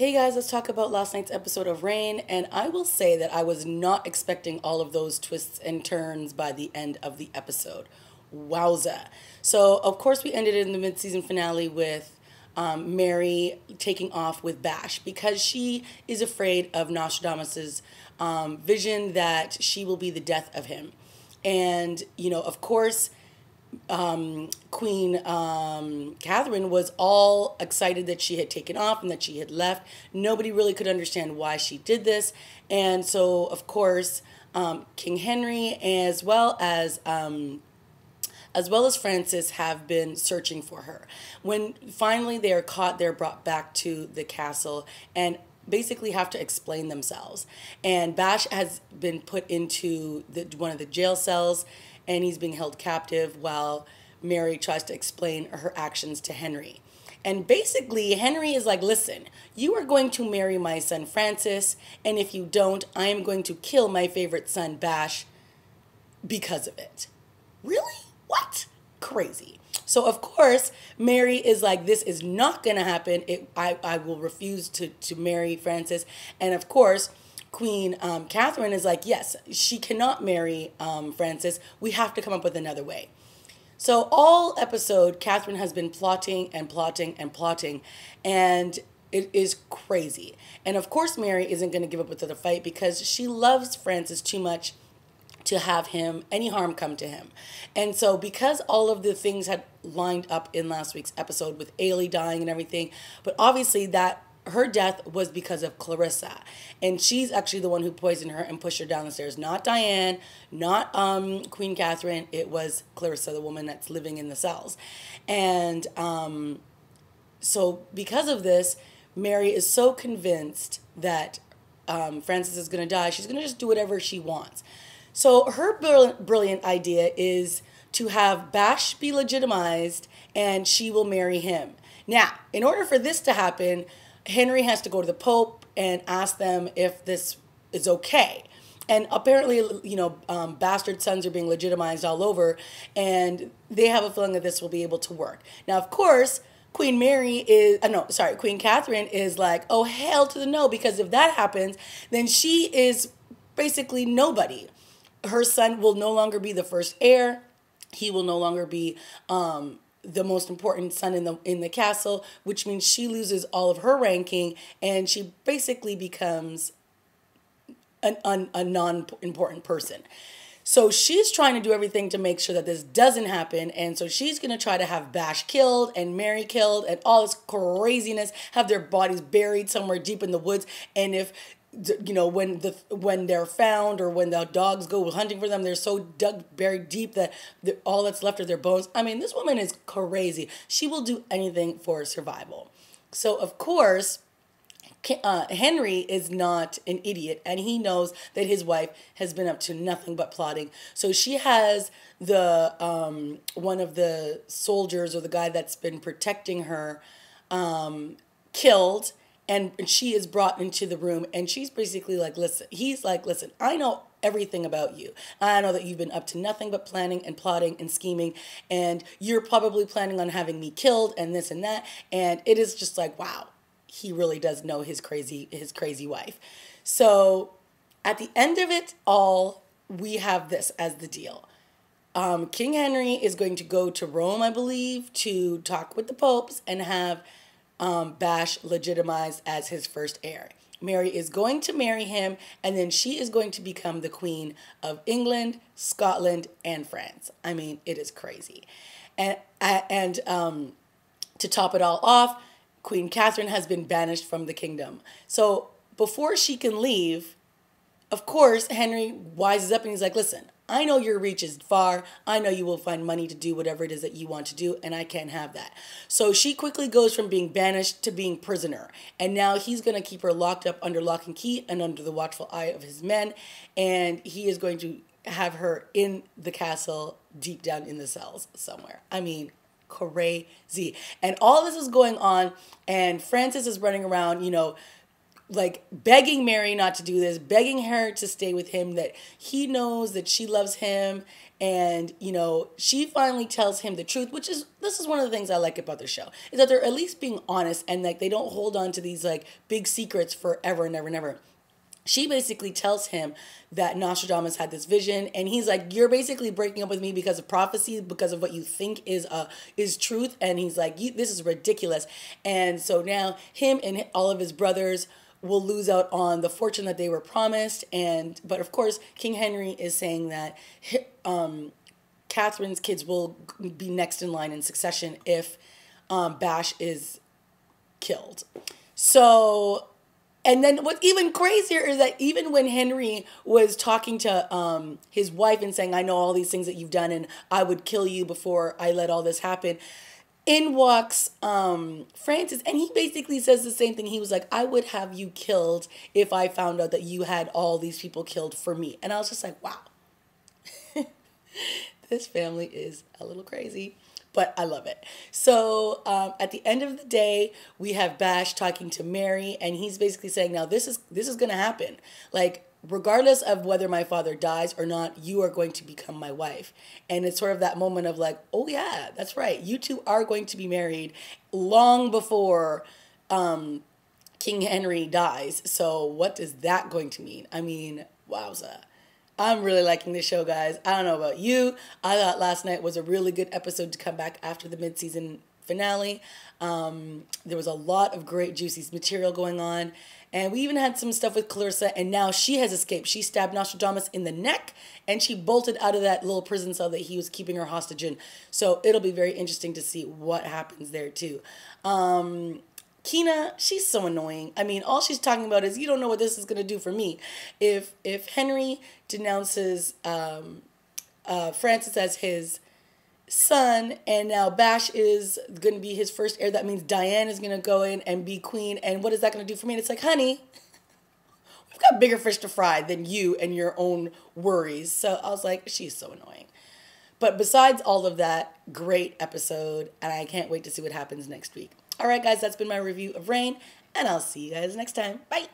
Hey guys, let's talk about last night's episode of Rain. And I will say that I was not expecting all of those twists and turns by the end of the episode. Wowza. So, of course, we ended in the mid season finale with Mary taking off with Bash because she is afraid of Nostradamus's vision that she will be the death of him. And, of course, Queen Catherine was all excited that she had taken off and that she had left. Nobody really could understand why she did this. And so, of course, King Henry as well as Francis have been searching for her. When finally they are caught, they're brought back to the castle and basically have to explain themselves. And Bash has been put into one of the jail cells and he's being held captive while Mary tries to explain her actions to Henry. And basically, Henry is like, listen, you are going to marry my son Francis, and if you don't, I am going to kill my favorite son Bash because of it. Really? What? Crazy. So, of course, Mary is like, this is not going to happen. I will refuse to marry Francis. And, of course, Queen Catherine is like, yes, she cannot marry Francis. We have to come up with another way. So all episode, Catherine has been plotting and plotting and plotting, and it is crazy. And of course, Mary isn't going to give up with the fight because she loves Francis too much to have any harm come to him. And so because all of the things had lined up in last week's episode with Ailey dying and everything, but obviously that her death was because of Clarissa. And she's actually the one who poisoned her and pushed her down the stairs. Not Diane, not Queen Catherine. It was Clarissa, the woman that's living in the cells. And so because of this, Mary is so convinced that Francis is going to die. She's going to just do whatever she wants. So her brilliant idea is to have Bash be legitimized and she will marry him. Now, in order for this to happen, Henry has to go to the Pope and ask them if this is okay. And apparently, bastard sons are being legitimized all over, and they have a feeling that this will be able to work. Now, of course, Queen Catherine is like, oh, hell to the no, because if that happens, then she is basically nobody. Her son will no longer be the first heir. He will no longer be the most important son in the castle, which means she loses all of her ranking and she basically becomes a non-important person. So she's trying to do everything to make sure that this doesn't happen. And so she's going to try to have Bash killed and Mary killed and all this craziness, have their bodies buried somewhere deep in the woods. And if when they're found or when the dogs go hunting for them, they're so buried deep that all that's left are their bones. I mean, this woman is crazy. She will do anything for survival. So, of course, Henry is not an idiot, and he knows that his wife has been up to nothing but plotting. So she has the one of the soldiers or the guy that's been protecting her killed. And she is brought into the room and she's basically like, listen, I know everything about you. I know that you've been up to nothing but planning and plotting and scheming. And you're probably planning on having me killed and this and that. And it is just like, wow, he really does know his crazy wife. So at the end of it all, we have this as the deal. King Henry is going to go to Rome, I believe, to talk with the popes and have Bash legitimized as his first heir. Mary is going to marry him, and then she is going to become the Queen of England, Scotland, and France. I mean, it is crazy. And to top it all off, Queen Catherine has been banished from the kingdom. So before she can leave, of course, Henry wises up and he's like, listen, I know your reach is far. I know you will find money to do whatever it is that you want to do, and I can't have that. So she quickly goes from being banished to being prisoner. And now he's going to keep her locked up under lock and key and under the watchful eye of his men. And he is going to have her in the castle deep down in the cells somewhere. I mean, crazy. And all this is going on, and Francis is running around, like begging Mary not to do this, begging her to stay with him, that he knows that she loves him And, you know, she finally tells him the truth, which is, this is one of the things I like about the show, is that they're at least being honest, and like they don't hold on to these like big secrets forever and ever and ever. She basically tells him that Nostradamus had this vision, and he's like, "You're basically breaking up with me because of prophecy, because of what you think is truth." And he's like, "This is ridiculous." And so now him and all of his brothers will lose out on the fortune that they were promised. And but of course, King Henry is saying that Catherine's kids will be next in line in succession if Bash is killed. So. And then what's even crazier is that even when Henry was talking to his wife and saying, "I know all these things that you've done and I would kill you before I let all this happen," in walks Francis, and he basically says the same thing. He was like, "I would have you killed if I found out that you had all these people killed for me." And I was just like, wow, this family is a little crazy. But I love it. So at the end of the day, we have Bash talking to Mary, and he's basically saying, "Now this is going to happen. Like, regardless of whether my father dies or not, you are going to become my wife." And it's sort of that moment of like, "Oh yeah, that's right. You two are going to be married long before King Henry dies." So what is that going to mean? I mean, wowza. I'm really liking this show, guys. I don't know about you. I thought last night was a really good episode to come back after the mid-season finale. There was a lot of great, juicy material going on. And we even had some stuff with Clarissa, and now she has escaped. She stabbed Nostradamus in the neck, and she bolted out of that little prison cell that he was keeping her hostage in. So it'll be very interesting to see what happens there, too. Kina, she's so annoying. I mean, all she's talking about is, "You don't know what this is going to do for me." If Henry denounces Francis as his son, and now Bash is going to be his first heir, that means Diane is going to go in and be queen. And what is that going to do for me? And it's like, honey, we've got bigger fish to fry than you and your own worries. So I was like, she's so annoying. But besides all of that, great episode, and I can't wait to see what happens next week. All right, guys, that's been my review of Reign, and I'll see you guys next time. Bye.